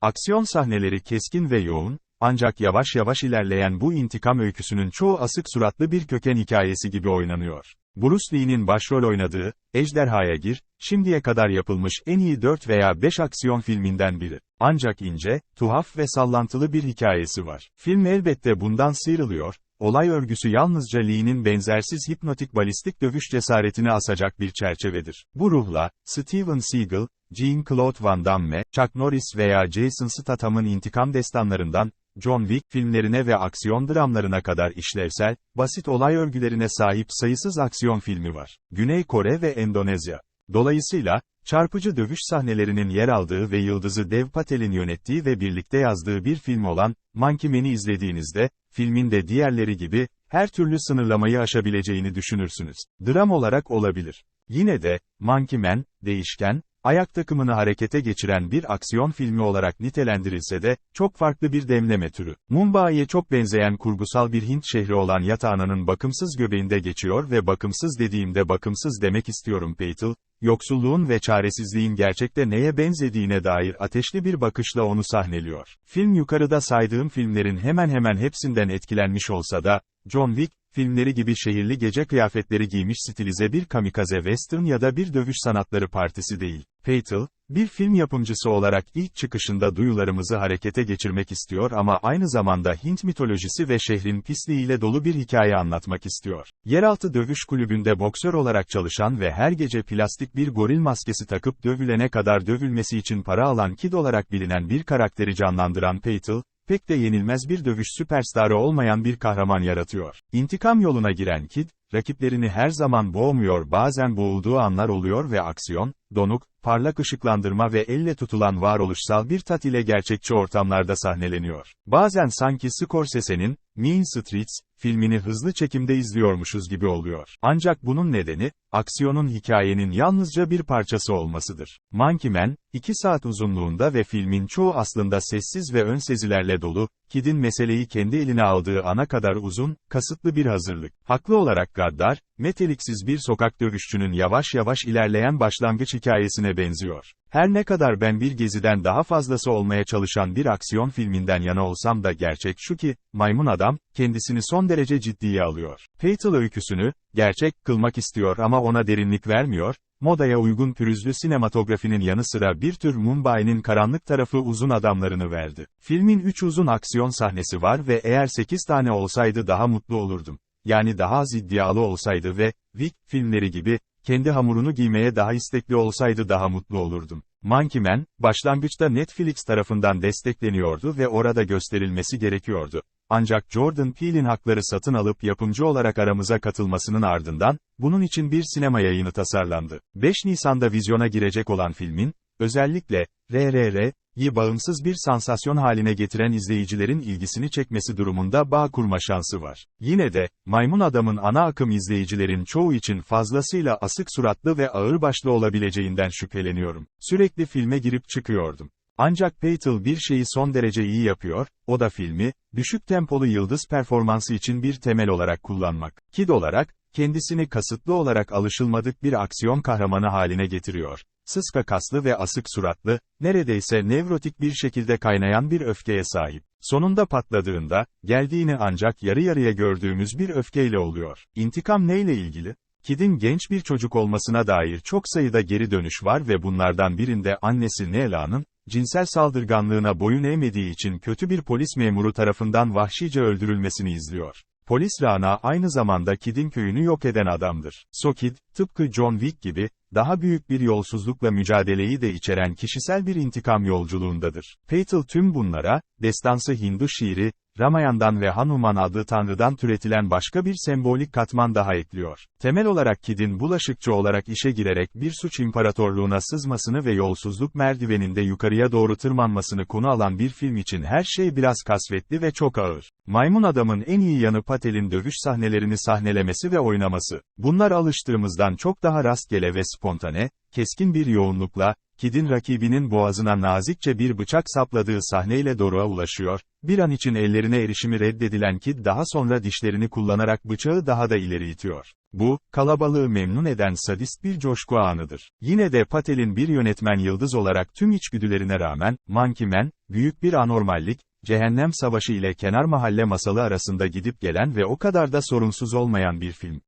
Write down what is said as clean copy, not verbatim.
Aksiyon sahneleri keskin ve yoğun, ancak yavaş yavaş ilerleyen bu intikam öyküsünün çoğu asık suratlı bir köken hikayesi gibi oynanıyor. Bruce Lee'nin başrol oynadığı, Ejderhaya Gir, şimdiye kadar yapılmış en iyi 4 veya 5 aksiyon filminden biri. Ancak ince, tuhaf ve sallantılı bir hikayesi var. Film elbette bundan sıyrılıyor, olay örgüsü yalnızca Lee'nin benzersiz hipnotik balistik dövüş cesaretini asacak bir çerçevedir. Bu ruhla, Steven Seagal, Jean-Claude Van Damme, Chuck Norris veya Jason Statham'ın intikam destanlarından, John Wick filmlerine ve aksiyon dramlarına kadar işlevsel, basit olay örgülerine sahip sayısız aksiyon filmi var. Güney Kore ve Endonezya. Dolayısıyla, çarpıcı dövüş sahnelerinin yer aldığı ve yıldızı Dev Patel'in yönettiği ve birlikte yazdığı bir film olan, Monkey Man'i izlediğinizde, filmin de diğerleri gibi, her türlü sınırlamayı aşabileceğini düşünürsünüz. Dram olarak olabilir. Yine de, Monkey Man, değişken, ayak takımını harekete geçiren bir aksiyon filmi olarak nitelendirilse de, çok farklı bir demleme türü. Mumbai'ye çok benzeyen kurgusal bir Hint şehri olan Yatağana'nın bakımsız göbeğinde geçiyor ve bakımsız dediğimde bakımsız demek istiyorum Peitel, yoksulluğun ve çaresizliğin gerçekte neye benzediğine dair ateşli bir bakışla onu sahneliyor. Film yukarıda saydığım filmlerin hemen hemen hepsinden etkilenmiş olsa da, John Wick, filmleri gibi şehirli gece kıyafetleri giymiş stilize bir kamikaze western ya da bir dövüş sanatları partisi değil. Peitel, bir film yapımcısı olarak ilk çıkışında duyularımızı harekete geçirmek istiyor ama aynı zamanda Hint mitolojisi ve şehrin pisliğiyle dolu bir hikaye anlatmak istiyor. Yeraltı dövüş kulübünde boksör olarak çalışan ve her gece plastik bir goril maskesi takıp dövülene kadar dövülmesi için para alan Kid olarak bilinen bir karakteri canlandıran Peitel, pek de yenilmez bir dövüş süperstarı olmayan bir kahraman yaratıyor. İntikam yoluna giren Kid, rakiplerini her zaman boğmuyor, bazen boğulduğu anlar oluyor ve aksiyon, donuk, parlak ışıklandırma ve elle tutulan varoluşsal bir tat ile gerçekçi ortamlarda sahneleniyor. Bazen sanki Scorsese'nin Mean Streets filmini hızlı çekimde izliyormuşuz gibi oluyor. Ancak bunun nedeni, aksiyonun hikayenin yalnızca bir parçası olmasıdır. Monkey Man, 2 saat uzunluğunda ve filmin çoğu aslında sessiz ve ön sezilerle dolu, Kid'in meseleyi kendi eline aldığı ana kadar uzun, kasıtlı bir hazırlık. Haklı olarak gaddar, meteliksiz bir sokak dövüşçünün yavaş yavaş ilerleyen başlangıç hikayesine benziyor. Her ne kadar ben bir geziden daha fazlası olmaya çalışan bir aksiyon filminden yana olsam da gerçek şu ki, maymun adam, kendisini son derece ciddiye alıyor. Peitel öyküsünü, gerçek kılmak istiyor ama ona derinlik vermiyor, modaya uygun pürüzlü sinematografinin yanı sıra bir tür Mumbai'nin karanlık tarafı uzun adamlarını verdi. Filmin 3 uzun aksiyon sahnesi var ve eğer 8 tane olsaydı daha mutlu olurdum. Yani daha az iddialı olsaydı ve, Wick filmleri gibi, kendi hamurunu giymeye daha istekli olsaydı daha mutlu olurdum. Monkey Man, başlangıçta Netflix tarafından destekleniyordu ve orada gösterilmesi gerekiyordu. Ancak Jordan Peele'in hakları satın alıp yapımcı olarak aramıza katılmasının ardından, bunun için bir sinema yayını tasarlandı. 5 Nisan'da vizyona girecek olan filmin, özellikle, RRR'yi bağımsız bir sansasyon haline getiren izleyicilerin ilgisini çekmesi durumunda bağ kurma şansı var. Yine de, Maymun Adam'ın ana akım izleyicilerin çoğu için fazlasıyla asık suratlı ve ağırbaşlı olabileceğinden şüpheleniyorum. Sürekli filme girip çıkıyordum. Ancak Peitel bir şeyi son derece iyi yapıyor, o da filmi, düşük tempolu yıldız performansı için bir temel olarak kullanmak. Kid olarak, kendisini kasıtlı olarak alışılmadık bir aksiyon kahramanı haline getiriyor. Sıska kaslı ve asık suratlı, neredeyse nevrotik bir şekilde kaynayan bir öfkeye sahip. Sonunda patladığında, geldiğini ancak yarı yarıya gördüğümüz bir öfkeyle oluyor. İntikam neyle ilgili? Kid'in genç bir çocuk olmasına dair çok sayıda geri dönüş var ve bunlardan birinde annesi Neela'nın, cinsel saldırganlığına boyun eğmediği için kötü bir polis memuru tarafından vahşice öldürülmesini izliyor. Polis Rana aynı zamanda Kid'in köyünü yok eden adamdır. So Kid, tıpkı John Wick gibi, daha büyük bir yolsuzlukla mücadeleyi de içeren kişisel bir intikam yolculuğundadır. Peitel tüm bunlara, destansı Hindu şiiri, Ramayan'dan ve Hanuman adlı tanrıdan türetilen başka bir sembolik katman daha ekliyor. Temel olarak Kid'in bulaşıkçı olarak işe girerek bir suç imparatorluğuna sızmasını ve yolsuzluk merdiveninde yukarıya doğru tırmanmasını konu alan bir film için her şey biraz kasvetli ve çok ağır. Maymun Adam'ın en iyi yanı Patel'in dövüş sahnelerini sahnelemesi ve oynaması. Bunlar alıştığımızdan çok daha rastgele ve spontane, keskin bir yoğunlukla, Kid'in rakibinin boğazına nazikçe bir bıçak sapladığı sahneyle doruğa ulaşıyor, bir an için ellerine erişimi reddedilen Kid daha sonra dişlerini kullanarak bıçağı daha da ileri itiyor. Bu, kalabalığı memnun eden sadist bir coşku anıdır. Yine de Patel'in bir yönetmen yıldız olarak tüm içgüdülerine rağmen, Monkey Man, büyük bir anormallik, Cehennem Savaşı ile Kenar Mahalle Masalı arasında gidip gelen ve o kadar da sorunsuz olmayan bir film.